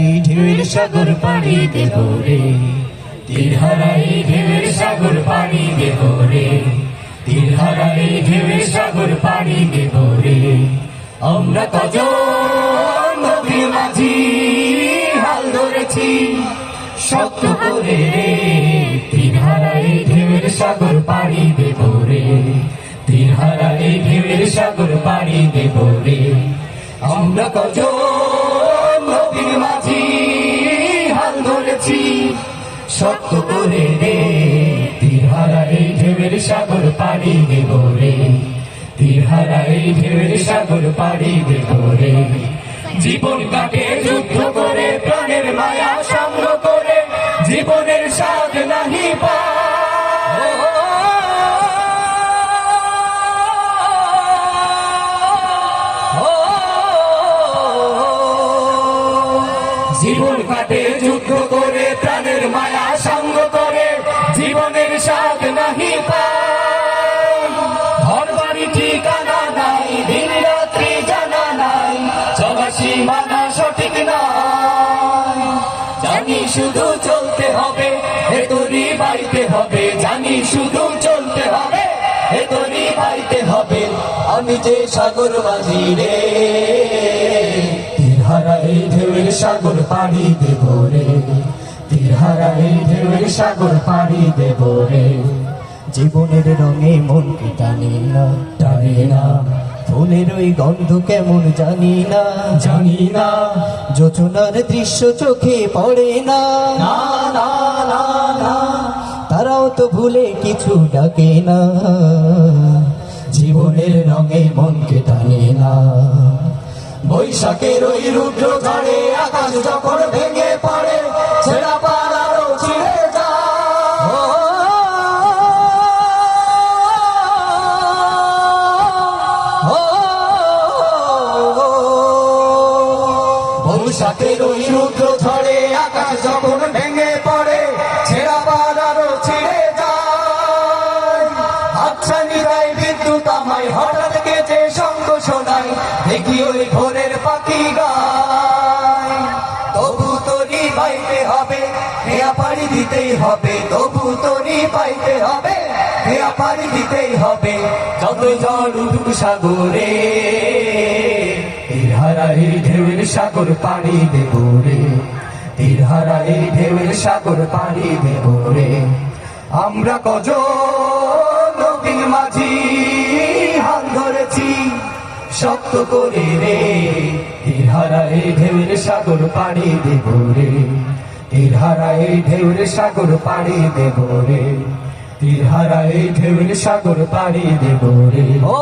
এই ঢেউয়ের সাগর পাড়ি দেব রে, তীরহারা এই ঢেউয়ের সাগর পাড়ি দেব রে, তীরহারা এই ঢেউয়ের সাগর পাড়ি দেব রে। আমরা কজন নদীর মাঝি হাল ধরেছি শক্ত করে রে, তীরহারা এই ঢেউয়ের সাগর পাড়ি দেব রে, তীরহারা এই ঢেউয়ের সাগর পাড়ি দেব রে। আমরা কজন নদীর মাঝি হাল ধরেছি শক্ত করে রে, তীরহারা এই ঢেউয়ের সাগর পাড়ি দেব রে, তীরহারা এই ঢেউয়ের সাগর পাড়ি দেব রে। জীবন কাটে যুদ্ধ করে, প্রাণের মায়া সাম্য করে, জীবনের স্বাদ নাহি পায়। জীবন কাটে যুদ্ধ করে, প্রাণের মায়া সাঙ্গ করে, জীবনের স্বাদ নাহি পায়। ঘর বাড়ি ঠিকানা নাই, দিন রাত্রি জানা নাই, চলা সীমানা সঠিক নাই। জানি শুধু চলতে হবে, ভেতরি বাইতে হবে, জানি শুধু চলতে হবে, ভেতরি বাইতে হবে। আমি যে সাগর মাঝি রে, তীরহারা এই ঢেউয়ের সাগর পাড়ি দেব রে, তীরহারা এই ঢেউয়ের সাগর পাড়ি দেব রে। জীবনের রঙে মনকে টানে না, টানে না, ফুলের ওই গন্ধ কেমন জানি না, জানি না, যোচনার দৃশ্য চোখে পড়ে না, না না না না, তারাও তো ভুলে কিছু ডাকে না। জীবনের রঙে মনকে টানে না, বৈশাখের ওই রুদ্র ঝড়ে আকাশ যখন ভেঙে পড়ে, ছেঁড়া পাড়ারও ছিঁড়ে যায়। বৈশাখের ওই রুদ্র ঝড়ে আকাশ যখন ভেঙে পড়ে, ছেঁড়া পাড়ারও ছিঁড়ে যায়। হাতছানি দেয় বিদ্যুৎ আমায়, হঠাৎ গেছে শঙ্খ শোনায়, দেখি ওই ভোরের পাখি গায়। তবু তোরই পাইতে হবে, হেয়া পাড়ি দিতেই হবে, তবু তোরই পাইতে হবে, হেয়া পাড়ি দিতেই হবে। যত জল উঠুক সাগরে, তীরহারা এই ঢেউয়ের সাগর পাড়ি দেব রে, তীরহারা এই ঢেউয়ের সাগর পাড়ি দেব রে। আমরা কজন নদীর মাঝি হাল ধরেছি শক্ত করে রে, তীরহারা এই ঢেউয়ের সাগর পাড়ি দেব রে, তীরহারা এই ঢেউয়ের সাগর পাড়ি দেব রে, তীরহারা এই ঢেউয়ের সাগর পাড়ি দেব রে। ও